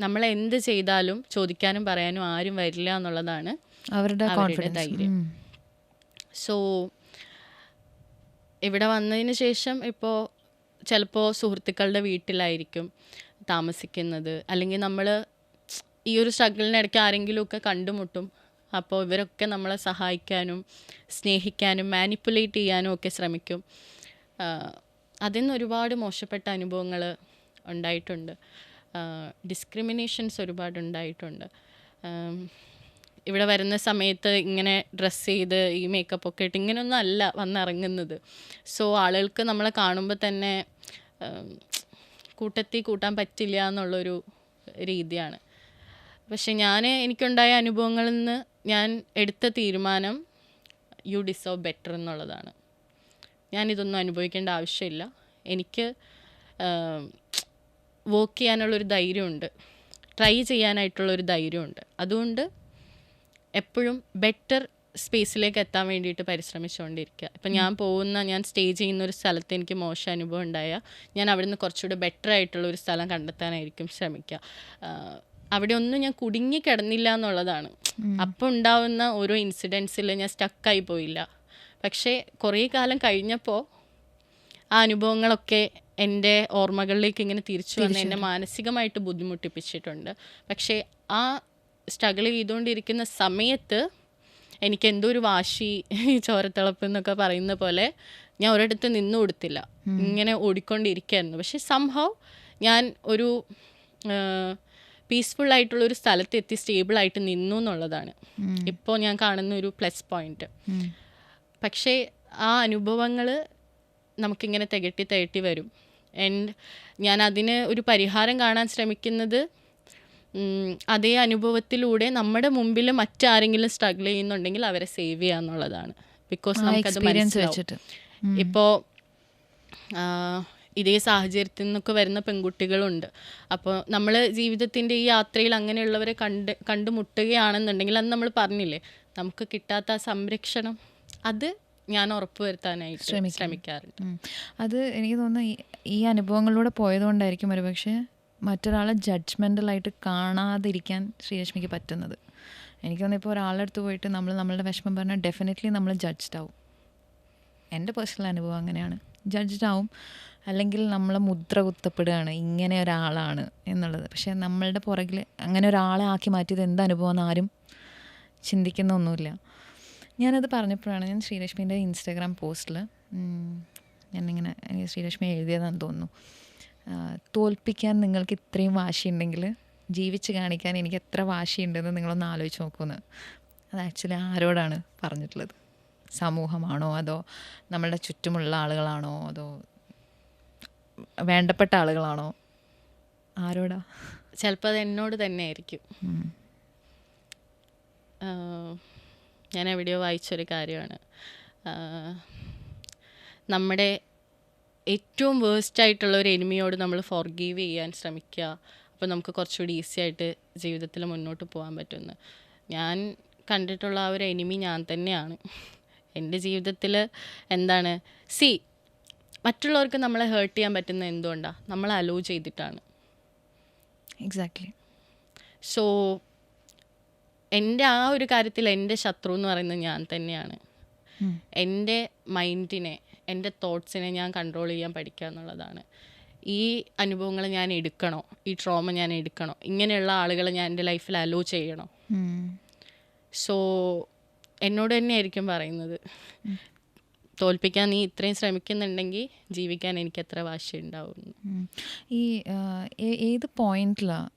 നമ്മളെന്ത് ചെയ്താലും ചോദിക്കാനും പറയാനും ആരും വരില്ല എന്നുള്ളതാണ് അവരുടെ ധൈര്യം. സോ ഇവിടെ വന്നതിന് ശേഷം ഇപ്പോൾ ചിലപ്പോൾ സുഹൃത്തുക്കളുടെ വീട്ടിലായിരിക്കും താമസിക്കുന്നത്, അല്ലെങ്കിൽ നമ്മൾ ഈ ഒരു സ്ട്രഗിളിനിടയ്ക്ക് ആരെങ്കിലുമൊക്കെ കണ്ടുമുട്ടും. അപ്പോൾ ഇവരൊക്കെ നമ്മളെ സഹായിക്കാനും സ്നേഹിക്കാനും മാനിപ്പുലേറ്റ് ചെയ്യാനും ഒക്കെ ശ്രമിക്കും. അതിൽ നിന്ന് ഒരുപാട് മോശപ്പെട്ട അനുഭവങ്ങൾ ഉണ്ടായിട്ടുണ്ട്. ഡിസ്ക്രിമിനേഷൻസ് ഒരുപാട് ഉണ്ടായിട്ടുണ്ട്. ഇവിടെ വരുന്ന സമയത്ത് ഇങ്ങനെ ഡ്രസ്സ് ചെയ്ത് ഈ മേക്കപ്പൊക്കെ ഇട്ട് ഇങ്ങനെയൊന്നും അല്ല വന്നിറങ്ങുന്നത്. സോ ആളുകൾക്ക് നമ്മളെ കാണുമ്പോൾ തന്നെ കൂട്ടാൻ പറ്റില്ല എന്നുള്ളൊരു രീതിയാണ്. പക്ഷെ എനിക്കുണ്ടായ അനുഭവങ്ങളിൽ നിന്ന് ഞാൻ എടുത്ത തീരുമാനം യു ഡിസേർവ് ബെറ്റർ എന്നുള്ളതാണ്. ഞാനിതൊന്നും അനുഭവിക്കേണ്ട ആവശ്യമില്ല. എനിക്ക് വർക്ക് ചെയ്യാനുള്ളൊരു ധൈര്യമുണ്ട്, ട്രൈ ചെയ്യാനായിട്ടുള്ളൊരു ധൈര്യമുണ്ട്. അതുകൊണ്ട് എപ്പോഴും ബെറ്റർ സ്പേസിലേക്ക് എത്താൻ വേണ്ടിയിട്ട് പരിശ്രമിച്ചുകൊണ്ടിരിക്കുക. ഇപ്പം ഞാൻ സ്റ്റേ ചെയ്യുന്ന ഒരു സ്ഥലത്ത് എനിക്ക് മോശം അനുഭവം ഉണ്ടായാൽ ഞാൻ അവിടുന്ന് കുറച്ചുകൂടെ ബെറ്റർ ആയിട്ടുള്ളൊരു സ്ഥലം കണ്ടെത്താനായിരിക്കും ശ്രമിക്കുക. അവിടെ ഒന്നും ഞാൻ കുടുങ്ങി കിടന്നില്ല എന്നുള്ളതാണ്. അപ്പോൾ ഉണ്ടാവുന്ന ഓരോ ഇൻസിഡൻസിൽ ഞാൻ സ്റ്റക്കായി പോയില്ല. പക്ഷേ കുറേ കാലം കഴിഞ്ഞപ്പോൾ ആ അനുഭവങ്ങളൊക്കെ എൻ്റെ ഓർമ്മകളിലേക്ക് ഇങ്ങനെ തിരിച്ചു വന്ന് എന്നെ മാനസികമായിട്ട് ബുദ്ധിമുട്ടിപ്പിച്ചിട്ടുണ്ട്. പക്ഷേ ആ സ്ട്രഗിൾ ചെയ്തുകൊണ്ടിരിക്കുന്ന സമയത്ത് എനിക്ക് എന്തോ ഒരു വാശി, ചോരത്തിളപ്പ് എന്നൊക്കെ പറയുന്ന പോലെ ഞാൻ ഒരിടത്ത് നിന്നു കൊടുത്തില്ല, ഇങ്ങനെ ഓടിക്കൊണ്ടിരിക്കുകയായിരുന്നു. പക്ഷെ സംഹൗ ഞാൻ ഒരു പീസ്ഫുൾ ആയിട്ടുള്ള ഒരു സ്ഥലത്ത് എത്തി സ്റ്റേബിളായിട്ട് നിന്നു എന്നുള്ളതാണ് ഇപ്പോൾ ഞാൻ കാണുന്ന ഒരു പ്ലസ് പോയിന്റ്. പക്ഷേ ആ അനുഭവങ്ങൾ നമുക്കിങ്ങനെ തികട്ടി വരും. ആൻഡ് ഞാൻ അതിന് ഒരു പരിഹാരം കാണാൻ ശ്രമിക്കുന്നത് അതേ അനുഭവത്തിലൂടെ നമ്മുടെ മുമ്പിൽ മറ്റാരെങ്കിലും സ്ട്രഗിൾ ചെയ്യുന്നുണ്ടെങ്കിൽ അവരെ സേവ് ചെയ്യുക എന്നുള്ളതാണ്. ബിക്കോസ് നമുക്കത് മനസ്സിലാവും. ഇപ്പോൾ ഇതേ സാഹചര്യത്തിൽ നിന്നൊക്കെ വരുന്ന പെൺകുട്ടികളുണ്ട്. അപ്പോൾ നമ്മൾ ജീവിതത്തിൻ്റെ ഈ യാത്രയിൽ അങ്ങനെയുള്ളവരെ കണ്ടുമുട്ടുകയാണെന്നുണ്ടെങ്കിൽ അത് നമ്മൾ പറഞ്ഞില്ലേ, നമുക്ക് കിട്ടാത്ത സംരക്ഷണം അത് ഞാൻ ഉറപ്പ് വരുത്താനായിട്ട് ശ്രമിക്കാറുണ്ട്. അത് എനിക്ക് തോന്നുന്നു ഈ അനുഭവങ്ങളിലൂടെ പോയതുകൊണ്ടായിരിക്കും ഒരുപക്ഷെ മറ്റൊരാളെ ജഡ്ജ്മെൻ്റലായിട്ട് കാണാതിരിക്കാൻ ശ്രീലക്ഷ്മിക്ക് പറ്റുന്നത്. എനിക്ക് തോന്നുന്നു ഇപ്പോൾ ഒരാളുടെ അടുത്ത് പോയിട്ട് നമ്മളുടെ വിഷമം പറഞ്ഞാൽ ഡെഫിനറ്റ്ലി നമ്മൾ ജഡ്ജ്ഡ് ആവും. എൻ്റെ പേഴ്സണൽ അനുഭവം അങ്ങനെയാണ്. ജഡ്ജ്ഡ് ആവും, അല്ലെങ്കിൽ നമ്മൾ മുദ്ര കുത്തപ്പെടുകയാണ് ഇങ്ങനെ ഒരാളാണ് എന്നുള്ളത്. പക്ഷേ നമ്മളുടെ പുറകിൽ അങ്ങനെ ഒരാളെ ആക്കി മാറ്റിയത് എന്ത് അനുഭവമെന്ന് ആരും ചിന്തിക്കുന്നൊന്നുമില്ല. ഞാനത് പറഞ്ഞപ്പോഴാണ് ഞാൻ ശ്രീലക്ഷ്മീൻ്റെ ഇൻസ്റ്റാഗ്രാം പോസ്റ്റിൽ ഞാനിങ്ങനെ ശ്രീലക്ഷ്മി എഴുതിയതാണെന്ന് തോന്നുന്നു, തോൽപ്പിക്കാൻ നിങ്ങൾക്ക് ഇത്രയും വാശിയുണ്ടെങ്കിൽ ജീവിച്ച് കാണിക്കാൻ എനിക്ക് എത്ര വാശിയുണ്ടെന്ന് നിങ്ങളൊന്ന് ആലോചിച്ച് നോക്കുമെന്ന്. അത് ആക്ച്വലി ആരോടാണ് പറഞ്ഞിട്ടുള്ളത്? സമൂഹമാണോ, അതോ നമ്മളുടെ ചുറ്റുമുള്ള ആളുകളാണോ, അതോ വേണ്ടപ്പെട്ട ആളുകളാണോ, ആരോടാ? ചിലപ്പോൾ അത് എന്നോട് തന്നെ ആയിരിക്കും. ഞാൻ എവിടെയോ വായിച്ചൊരു കാര്യമാണ്, നമ്മുടെ ഏറ്റവും വേസ്റ്റ് ആയിട്ടുള്ള ഒരു എനിമിയോട് നമ്മൾ ഫോർഗീവ് ചെയ്യാൻ ശ്രമിക്കുക, അപ്പോൾ നമുക്ക് കുറച്ചുകൂടി ഈസി ആയിട്ട് ജീവിതത്തിൽ മുന്നോട്ട് പോകാൻ പറ്റുമെന്ന്. ഞാൻ കണ്ടിട്ടുള്ള ആ ഒരു എനിമി ഞാൻ തന്നെയാണ് എൻ്റെ ജീവിതത്തിൽ. എന്താണ്, മറ്റുള്ളവർക്ക് നമ്മളെ ഹേർട്ട് ചെയ്യാൻ പറ്റുന്ന എന്തുകൊണ്ടാണ്? നമ്മൾ അലോ ചെയ്തിട്ടാണ്. എക്സാക്ട്ലി. സോ എൻ്റെ ആ ഒരു കാര്യത്തിൽ എൻ്റെ ശത്രു എന്ന് പറയുന്നത് ഞാൻ തന്നെയാണ്. എൻ്റെ മൈൻഡിനെ, എൻ്റെ തോട്ട്സിനെ ഞാൻ കൺട്രോൾ ചെയ്യാൻ പഠിക്കുക എന്നുള്ളതാണ്. ഈ അനുഭവങ്ങൾ ഞാൻ എടുക്കണോ, ഈ ട്രോമ ഞാൻ എടുക്കണോ, ഇങ്ങനെയുള്ള ആളുകളെ ഞാൻ എൻ്റെ ലൈഫിൽ അലോ ചെയ്യണോ? സോ എന്നോട് തന്നെയായിരിക്കും പറയുന്നത്, തോൽപ്പിക്കാൻ നീ ഇത്രയും ശ്രമിക്കുന്നുണ്ടെങ്കിൽ ജീവിക്കാൻ എനിക്ക് എത്ര വാശിയുണ്ടാവും. ഈ ഏത് പോയിന്റിലാണ്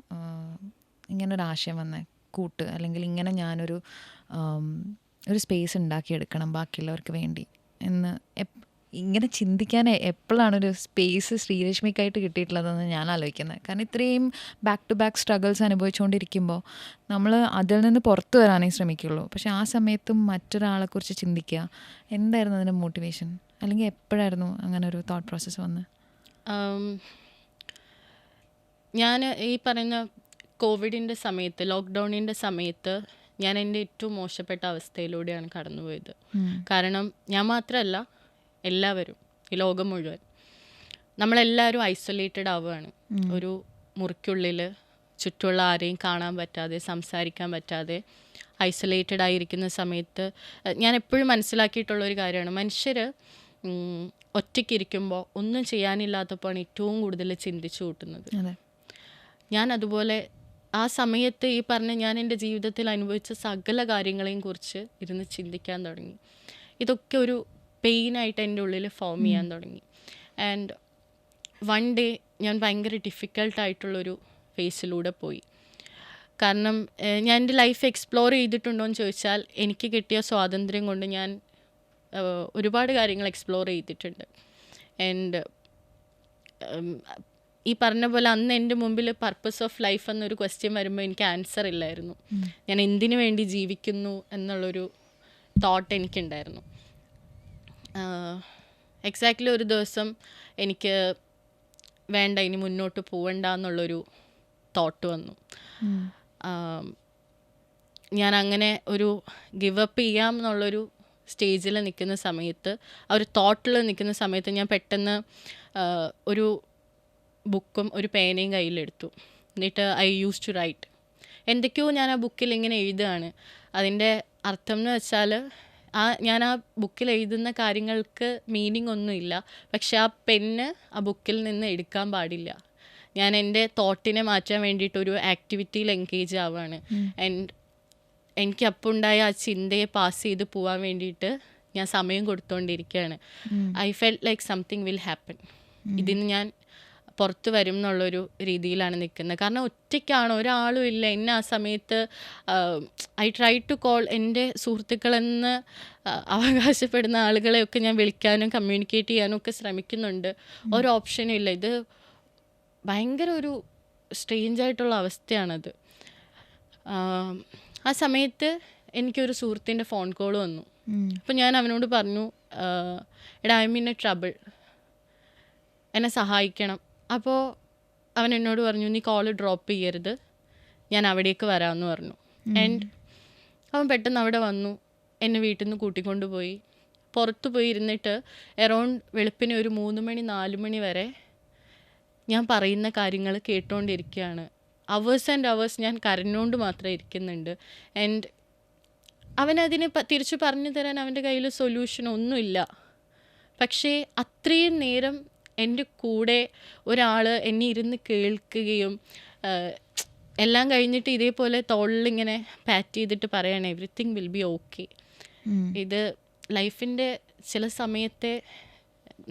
ഇങ്ങനൊരു ആശയം വന്നത്? കൂട്ട്, അല്ലെങ്കിൽ ഇങ്ങനെ ഞാനൊരു ഒരു സ്പേസ് ഉണ്ടാക്കിയെടുക്കണം ബാക്കിയുള്ളവർക്ക് വേണ്ടി എന്ന് ഇങ്ങനെ ചിന്തിക്കാൻ എപ്പോഴാണൊരു സ്പേസ് ശ്രീലക്ഷ്മിക്കായിട്ട് കിട്ടിയിട്ടുള്ളതെന്ന് ഞാൻ ആലോചിക്കുന്നത്. കാരണം ഇത്രയും ബാക്ക് ടു ബാക്ക് സ്ട്രഗിൾസ് അനുഭവിച്ചുകൊണ്ടിരിക്കുമ്പോൾ നമ്മൾ അതിൽ നിന്ന് പുറത്തു വരാനേ ശ്രമിക്കുള്ളൂ. പക്ഷെ ആ സമയത്തും മറ്റൊരാളെക്കുറിച്ച് ചിന്തിക്കുക, എന്തായിരുന്നു അതിൻ്റെ മോട്ടിവേഷൻ? അല്ലെങ്കിൽ എപ്പോഴായിരുന്നു അങ്ങനെ ഒരു തോട്ട് പ്രോസസ്സ് വന്നത്? ഞാൻ ഈ പറയുന്ന കോവിഡിൻ്റെ സമയത്ത്, ലോക്ക്ഡൗണിൻ്റെ സമയത്ത് ഞാൻ എൻ്റെ ഏറ്റവും മോശപ്പെട്ട അവസ്ഥയിലൂടെയാണ് കടന്നുപോയത്. കാരണം ഞാൻ മാത്രമല്ല, എല്ലാവരും, ഈ ലോകം മുഴുവൻ നമ്മളെല്ലാവരും ഐസൊലേറ്റഡ് ആവുകയാണ്. ഒരു മുറിക്കുള്ളിൽ ചുറ്റുമുള്ള ആരെയും കാണാൻ പറ്റാതെ, സംസാരിക്കാൻ പറ്റാതെ ഐസൊലേറ്റഡ് ആയിരിക്കുന്ന സമയത്ത് ഞാൻ എപ്പോഴും മനസ്സിലാക്കിയിട്ടുള്ളൊരു കാര്യമാണ്, മനുഷ്യർ ഒറ്റയ്ക്കിരിക്കുമ്പോൾ ഒന്നും ചെയ്യാനില്ലാത്തപ്പോഴാണ് ഏറ്റവും കൂടുതൽ ചിന്തിച്ചു കൂട്ടുന്നത്. ഞാൻ അതുപോലെ ആ സമയത്ത് ഈ പറഞ്ഞ ഞാൻ എൻ്റെ ജീവിതത്തിൽ അനുഭവിച്ച സകല കാര്യങ്ങളെയും കുറിച്ച് ഇരുന്ന് ചിന്തിക്കാൻ തുടങ്ങി. ഇതൊക്കെ ഒരു പെയിനായിട്ട് എൻ്റെ ഉള്ളിൽ ഫോം ചെയ്യാൻ തുടങ്ങി. ആൻഡ് വൺ ഡേ ഞാൻ ഭയങ്കര ഡിഫിക്കൽട്ടായിട്ടുള്ളൊരു ഫേസിലൂടെ പോയി. കാരണം ഞാൻ എൻ്റെ ലൈഫ് എക്സ്പ്ലോർ ചെയ്തിട്ടുണ്ടോ എന്ന് ചോദിച്ചാൽ, എനിക്ക് കിട്ടിയ സ്വാതന്ത്ര്യം കൊണ്ട് ഞാൻ ഒരുപാട് കാര്യങ്ങൾ എക്സ്പ്ലോർ ചെയ്തിട്ടുണ്ട്. ആൻഡ് ഈ പറഞ്ഞ പോലെ അന്ന് എൻ്റെ മുമ്പിൽ പർപ്പസ് ഓഫ് ലൈഫ് എന്നൊരു ക്വസ്റ്റ്യൻ വരുമ്പോൾ എനിക്ക് ആൻസർ ഇല്ലായിരുന്നു. ഞാൻ എന്തിനു വേണ്ടി ജീവിക്കുന്നു എന്നുള്ളൊരു തോട്ട് എനിക്കുണ്ടായിരുന്നു. എക്സാക്ട്ലി ഒരു ദിവസം എനിക്ക് വേണ്ട, ഇനി മുന്നോട്ട് പോവണ്ട എന്നുള്ളൊരു തോട്ട് വന്നു. ഞാൻ അങ്ങനെ ഒരു ഗിവ് അപ്പ് ചെയ്യാം എന്നുള്ളൊരു സ്റ്റേജിൽ നിൽക്കുന്ന സമയത്ത്, ആ ഒരു തോട്ടിൽ നിൽക്കുന്ന സമയത്ത് ഞാൻ പെട്ടെന്ന് ഒരു ബുക്കും ഒരു പേനയും കയ്യിലെടുത്തു. എന്നിട്ട് ഐ യൂസ് ടു റൈറ്റ്. എന്തൊക്കെയോ ഞാൻ ആ ബുക്കിൽ ഇങ്ങനെ എഴുതുകയാണ്. അതിൻ്റെ അർത്ഥം എന്ന് വെച്ചാൽ, ഞാൻ ആ ബുക്കിൽ എഴുതുന്ന കാര്യങ്ങൾക്ക് മീനിങ് ഒന്നുമില്ല, പക്ഷെ ആ പെന്ന് ആ ബുക്കിൽ നിന്ന് എടുക്കാൻ പാടില്ല. ഞാൻ എൻ്റെ തോട്ടിനെ മാറ്റാൻ വേണ്ടിയിട്ടൊരു ആക്ടിവിറ്റിയിൽ എൻഗേജ് ആവുകയാണ്. ആൻഡ് എനിക്ക് അപ്പോൾ ഉണ്ടായ ആ ചിന്തയെ പാസ് ചെയ്ത് പോകാൻ വേണ്ടിയിട്ട് ഞാൻ സമയം കൊടുത്തുകൊണ്ടിരിക്കുകയാണ്. I felt like something will happen. ഇതിന് ഞാൻ പുറത്ത് വരും എന്നുള്ളൊരു രീതിയിലാണ് നിൽക്കുന്നത്. കാരണം ഒറ്റയ്ക്കാണ്, ഒരാളും ഇല്ല. എന്നെ ആ സമയത്ത് ഐ ട്രൈ ടു കോൾ എൻ്റെ സുഹൃത്തുക്കളെന്ന് അവകാശപ്പെടുന്ന ആളുകളെയൊക്കെ ഞാൻ വിളിക്കാനും കമ്മ്യൂണിക്കേറ്റ് ചെയ്യാനും ഒക്കെ ശ്രമിക്കുന്നുണ്ട്. ഒരു ഓപ്ഷനും ഇല്ല. ഇത് ഭയങ്കര ഒരു സ്ട്രേഞ്ചായിട്ടുള്ള അവസ്ഥയാണത്. ആ സമയത്ത് എനിക്കൊരു സുഹൃത്തിൻ്റെ ഫോൺ കോൾ വന്നു. അപ്പോൾ ഞാൻ അവനോട് പറഞ്ഞു, എടാ ഐ മീൻ എ ട്രബിൾ, എന്നെ സഹായിക്കണം. അപ്പോൾ അവൻ എന്നോട് പറഞ്ഞു, നീ കോള് ഡ്രോപ്പ് ചെയ്യരുത്, ഞാൻ അവിടേക്ക് വരാമെന്ന് പറഞ്ഞു. ആൻഡ് അവൻ പെട്ടെന്ന് അവിടെ വന്നു, എന്നെ വീട്ടിൽ നിന്ന് കൂട്ടിക്കൊണ്ടുപോയി. പുറത്ത് പോയി ഇരുന്നിട്ട് എറൗണ്ട് വെളുപ്പിന് ഒരു 3 മണി 4 മണി വരെ ഞാൻ പറയുന്ന കാര്യങ്ങൾ കേട്ടുകൊണ്ടിരിക്കുകയാണ്. അവേഴ്സ് ആൻഡ് അവേഴ്സ് ഞാൻ കരഞ്ഞുകൊണ്ട് മാത്രം ഇരിക്കുന്നുണ്ട്. ആൻഡ് അവനതിന് തിരിച്ചു പറഞ്ഞു തരാൻ അവൻ്റെ കയ്യിൽ സൊല്യൂഷൻ ഒന്നുമില്ല. പക്ഷേ അത്രയും നേരം എൻ്റെ കൂടെ ഒരാൾ എന്നെ ഇരുന്ന് കേൾക്കുകയും എല്ലാം കഴിഞ്ഞിട്ട് ഇതേപോലെ തോളിലിങ്ങനെ പാറ്റ് ചെയ്തിട്ട് പറയണം എവറിത്തിങ് വിൽ ബി ഓക്കെ. ഇത് ലൈഫിൻ്റെ ചില സമയത്തെ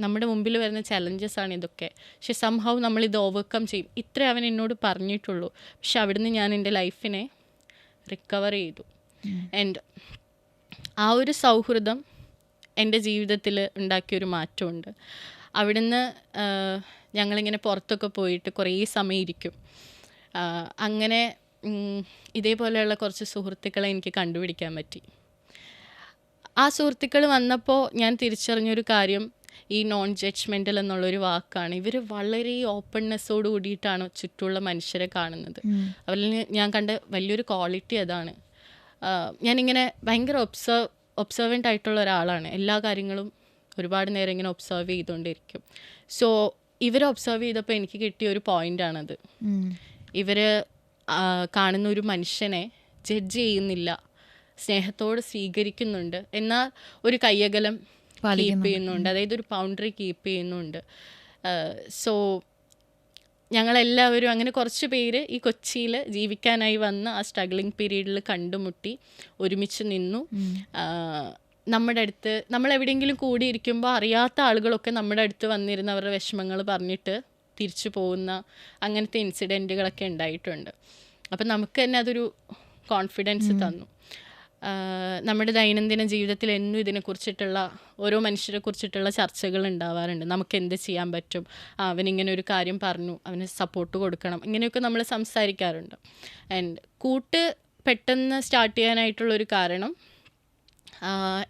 നമ്മുടെ മുമ്പിൽ വരുന്ന ചലഞ്ചസ് ആണ് ഇതൊക്കെ. പക്ഷെ സംഹൗ നമ്മളിത് ഓവർകം ചെയ്യും. ഇത്രേ അവൻ എന്നോട് പറഞ്ഞിട്ടുള്ളൂ. പക്ഷെ അവിടുന്ന് ഞാൻ എൻ്റെ ലൈഫിനെ റിക്കവർ ചെയ്തു. ആൻഡ് ആ ഒരു സൗഹൃദം എൻ്റെ ജീവിതത്തിൽ ഉണ്ടാക്കിയൊരു മാറ്റമുണ്ട്. അവിടുന്ന് ഞങ്ങളിങ്ങനെ പുറത്തൊക്കെ പോയിട്ട് കുറേ സമയം ഇരിക്കും. അങ്ങനെ ഇതേപോലെയുള്ള കുറച്ച് സുഹൃത്തുക്കളെ എനിക്ക് കണ്ടുപിടിക്കാൻ പറ്റി. ആ സുഹൃത്തുക്കൾ വന്നപ്പോൾ ഞാൻ തിരിച്ചറിഞ്ഞൊരു കാര്യം ഈ നോൺ ജഡ്ജ്മെൻ്റൽ എന്നുള്ളൊരു വാക്കാണ്. ഇവർ വളരെ ഓപ്പൺനെസ്സോട് കൂടിയിട്ടാണ് ചുറ്റുമുള്ള മനുഷ്യരെ കാണുന്നത്. അവരിൽ ഞാൻ കണ്ട വലിയൊരു ക്വാളിറ്റി അതാണ്. ഞാനിങ്ങനെ ഭയങ്കര ഒബ്സർവൻ്റ് ആയിട്ടുള്ള ഒരാളാണ്. എല്ലാ കാര്യങ്ങളും ഒരുപാട് നേരം ഇങ്ങനെ ഒബ്സർവ് ചെയ്തുകൊണ്ടിരിക്കും. സോ ഇവരെ ഒബ്സർവ് ചെയ്തപ്പോൾ എനിക്ക് കിട്ടിയ ഒരു പോയിൻ്റാണത്. ഇവർ കാണുന്ന ഒരു മനുഷ്യനെ ജഡ്ജ് ചെയ്യുന്നില്ല, സ്നേഹത്തോടെ സ്വീകരിക്കുന്നുണ്ട്, എന്നാൽ ഒരു കയ്യകലം കീപ്പ് ചെയ്യുന്നുണ്ട്, അതായത് ഒരു ബൗണ്ടറി കീപ്പ് ചെയ്യുന്നുണ്ട്. സോ ഞങ്ങളെല്ലാവരും അങ്ങനെ കുറച്ച് പേര് ഈ കൊച്ചിയിൽ ജീവിക്കാനായി വന്ന് ആ സ്ട്രഗ്ലിംഗ് പീരീഡിൽ കണ്ടുമുട്ടി ഒരുമിച്ച് നിന്നു. നമ്മുടെ അടുത്ത് നമ്മളെവിടെയെങ്കിലും കൂടിയിരിക്കുമ്പോൾ അറിയാത്ത ആളുകളൊക്കെ നമ്മുടെ അടുത്ത് വന്നിരുന്ന് അവരുടെ വിഷമങ്ങൾ പറഞ്ഞിട്ട് തിരിച്ചു പോകുന്ന അങ്ങനത്തെ ഇൻസിഡൻറ്റുകളൊക്കെ ഉണ്ടായിട്ടുണ്ട്. അപ്പം നമുക്ക് തന്നെ അതൊരു കോൺഫിഡൻസ് തന്നു. നമ്മുടെ ദൈനംദിന ജീവിതത്തിൽ എന്നും ഇതിനെക്കുറിച്ചിട്ടുള്ള ഓരോ മനുഷ്യരെ കുറിച്ചിട്ടുള്ള ചർച്ചകൾ ഉണ്ടാവാറുണ്ട്. നമുക്ക് എന്ത് ചെയ്യാൻ പറ്റും, അവനിങ്ങനെ ഒരു കാര്യം പറഞ്ഞു, അവന് സപ്പോർട്ട് കൊടുക്കണം, ഇങ്ങനെയൊക്കെ നമ്മൾ സംസാരിക്കാറുണ്ട്. ആൻഡ് കൂട്ട് പെട്ടെന്ന് സ്റ്റാർട്ട് ചെയ്യാനായിട്ടുള്ളൊരു കാരണം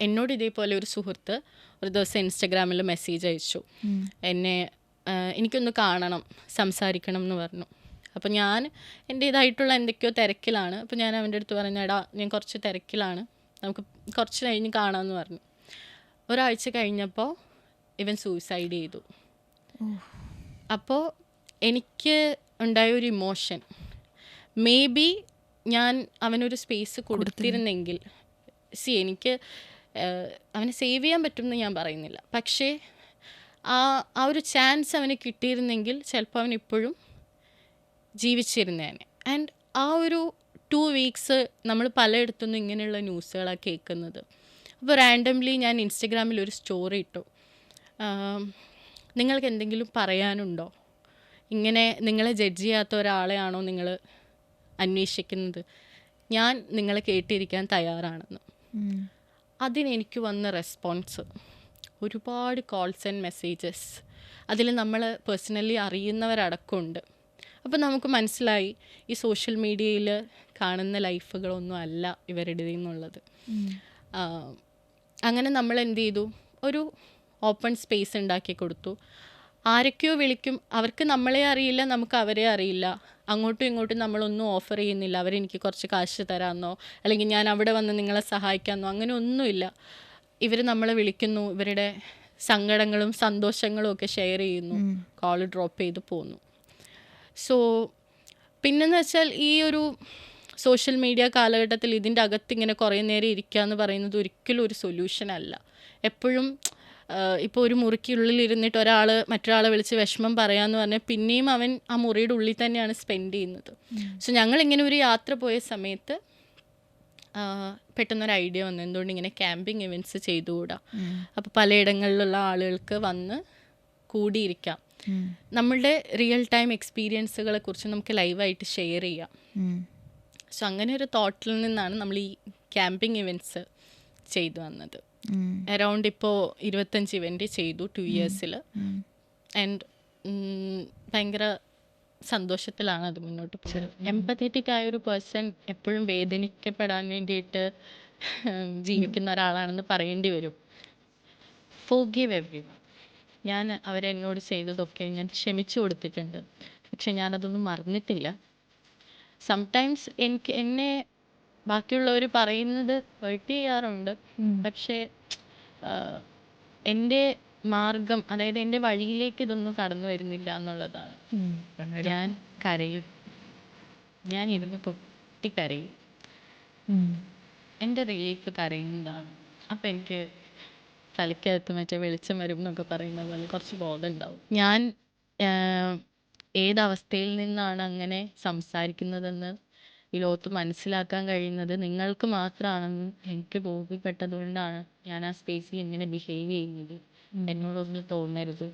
എന്നോട് ഇതേപോലെ ഒരു സുഹൃത്ത് ഒരു ദിവസം ഇൻസ്റ്റഗ്രാമിൽ മെസ്സേജ് അയച്ചു. എനിക്കൊന്ന് കാണണം, സംസാരിക്കണം എന്ന് പറഞ്ഞു. അപ്പോൾ ഞാൻ എൻ്റേതായിട്ടുള്ള എന്തൊക്കെയോ തിരക്കിലാണ്. അപ്പോൾ ഞാൻ അവൻ്റെ അടുത്ത് പറഞ്ഞു, എടാ ഞാൻ കുറച്ച് തിരക്കിലാണ്, നമുക്ക് കുറച്ച് കഴിഞ്ഞ് കാണാമെന്ന് പറഞ്ഞു. ഒരാഴ്ച കഴിഞ്ഞപ്പോൾ ഇവൻ സൂയിസൈഡ് ചെയ്തു. അപ്പോൾ എനിക്ക് ഉണ്ടായ ഒരു ഇമോഷൻ, മേ ബി ഞാൻ അവനൊരു സ്പേസ് കൊടുത്തിരുന്നെങ്കിൽ, എനിക്ക് അവനെ സേവ് ചെയ്യാൻ പറ്റുമെന്ന് ഞാൻ പറയുന്നില്ല, പക്ഷേ ആ ഒരു ചാൻസ് അവന് കിട്ടിയിരുന്നെങ്കിൽ ചിലപ്പോൾ അവൻ ഇപ്പോഴും ജീവിച്ചിരുന്നേനെ. ആൻഡ് ആ ഒരു 2 വീക്സ് നമ്മൾ പലയിടത്തുനിന്നും ഇങ്ങനെയുള്ള ന്യൂസുകളാണ് കേൾക്കുന്നത്. അപ്പോൾ റാൻഡംലി ഞാൻ ഇൻസ്റ്റഗ്രാമിൽ ഒരു സ്റ്റോറി ഇട്ടു, നിങ്ങൾക്ക് എന്തെങ്കിലും പറയാനുണ്ടോ, ഇങ്ങനെ നിങ്ങളെ ജഡ്ജ് ചെയ്യാത്ത ഒരാളെയാണോ നിങ്ങൾ അന്വേഷിക്കുന്നത്, ഞാൻ നിങ്ങളെ കേട്ടിരിക്കാൻ തയ്യാറാണെന്ന്. അതിനെനിക്ക് വന്ന റെസ്പോൺസ് ഒരുപാട് കോൾസ് ആൻഡ് മെസ്സേജസ്, അതിൽ നമ്മൾ പേഴ്സണലി അറിയുന്നവരടക്കമുണ്ട്. അപ്പോൾ നമുക്ക് മനസ്സിലായി ഈ സോഷ്യൽ മീഡിയയിൽ കാണുന്ന ലൈഫുകളൊന്നും അല്ല ഇവരുടെ എന്നുള്ളത്. അങ്ങനെ നമ്മൾ എന്ത് ചെയ്തു, ഒരു ഓപ്പൺ സ്പേസ് ഉണ്ടാക്കി കൊടുത്തു. ആരൊക്കെയോ വിളിക്കും, അവർക്ക് നമ്മളെ അറിയില്ല, നമുക്ക് അവരെ അറിയില്ല, അങ്ങോട്ടും ഇങ്ങോട്ടും നമ്മളൊന്നും ഓഫർ ചെയ്യുന്നില്ല, അവരെനിക്ക് കുറച്ച് കാശ് തരാമെന്നോ അല്ലെങ്കിൽ ഞാൻ അവിടെ വന്ന് നിങ്ങളെ സഹായിക്കാമെന്നോ അങ്ങനെ ഒന്നുമില്ല. ഇവർ നമ്മളെ വിളിക്കുന്നു, ഇവരുടെ സങ്കടങ്ങളും സന്തോഷങ്ങളും ഒക്കെ ഷെയർ ചെയ്യുന്നു, കോൾ ഡ്രോപ്പ് ചെയ്ത് പോകുന്നു. സോ പിന്നെന്ന് വെച്ചാൽ ഈ ഒരു സോഷ്യൽ മീഡിയ കാലഘട്ടത്തിൽ ഇതിൻ്റെ അകത്ത് ഇങ്ങനെ കുറേ നേരം ഇരിക്കുക എന്ന് പറയുന്നത് ഒരിക്കലും ഒരു സൊല്യൂഷൻ അല്ല. എപ്പോഴും ഇപ്പോൾ ഒരു മുറിക്കുള്ളിൽ ഇരുന്നിട്ട് ഒരാൾ മറ്റൊരാളെ വിളിച്ച് വിഷമം പറയാമെന്ന് പറഞ്ഞാൽ പിന്നെയും അവൻ ആ മുറിയുടെ ഉള്ളിൽ തന്നെയാണ് സ്പെൻഡ് ചെയ്യുന്നത്. സോ ഞങ്ങളിങ്ങനെ ഒരു യാത്ര പോയ സമയത്ത് പെട്ടെന്നൊരു ഐഡിയ വന്നു, എന്തുകൊണ്ട് ഇങ്ങനെ ക്യാമ്പിംഗ് ഇവൻറ്റ്സ് ചെയ്തുകൂടാ. അപ്പോൾ പലയിടങ്ങളിലുള്ള ആളുകൾക്ക് വന്ന് കൂടിയിരിക്കാം, നമ്മളുടെ റിയൽ ടൈം എക്സ്പീരിയൻസുകളെ കുറിച്ച് നമുക്ക് ലൈവായിട്ട് ഷെയർ ചെയ്യാം. സോ അങ്ങനെ ഒരു തോട്ടിൽ നിന്നാണ് നമ്മൾ ഈ ക്യാമ്പിംഗ് ഇവൻറ്റ്സ് ചെയ്തു വന്നത്. അറൗണ്ട് ഇപ്പോൾ 25 ഇവൻറ്റ് ചെയ്തു 2 ഇയേഴ്സിൽ. ആൻഡ് ഭയങ്കര സന്തോഷത്തിലാണ് അത് മുന്നോട്ട് പോയത്. എംപത്തറ്റിക് ആയൊരു പേഴ്സൺ എപ്പോഴും വേദനിക്കപ്പെടാൻ വേണ്ടിയിട്ട് ജീവിക്കുന്ന ഒരാളാണെന്ന് പറയേണ്ടി വരും. Forgive everyone. ഞാൻ അവരെന്നോട് ചെയ്തതൊക്കെ ഞാൻ ക്ഷമിച്ചു കൊടുത്തിട്ടുണ്ട്, പക്ഷെ ഞാനതൊന്നും മറന്നിട്ടില്ല. സംടൈംസ് എന്നെ ബാക്കിയുള്ളവർ പറയുന്നത് ഹേർട്ട് ചെയ്യാറുണ്ട്, പക്ഷേ എൻ്റെ മാർഗം, അതായത് എൻ്റെ വഴിയിലേക്ക് ഇതൊന്നും കടന്നു വരുന്നില്ല എന്നുള്ളതാണ്. ഞാൻ കരയും, ഞാൻ ഇരുന്ന് പൊട്ടിക്കരയും, എൻ്റെ റിലീഫ് കരയുന്നതാണ്. അപ്പം എനിക്ക് തലയ്ക്കകത്ത് മറ്റേ വെളിച്ചം വരും എന്നൊക്കെ പറയുന്ന പോലെ കുറച്ച് ബോധം ഉണ്ടാവും. ഞാൻ ഏതവസ്ഥയിൽ നിന്നാണ് അങ്ങനെ സംസാരിക്കുന്നതെന്ന് ഈ ലോകത്ത് മനസ്സിലാക്കാൻ കഴിയുന്നത് നിങ്ങൾക്ക് മാത്രമാണെന്ന് എനിക്ക് ബോധ്യപ്പെട്ടതുകൊണ്ടാണ് ഞാൻ ആ സ്പേസിൽ ഇങ്ങനെ ബിഹേവ് ചെയ്യുന്നത്. എന്നോടൊന്നും തോന്നരുത്.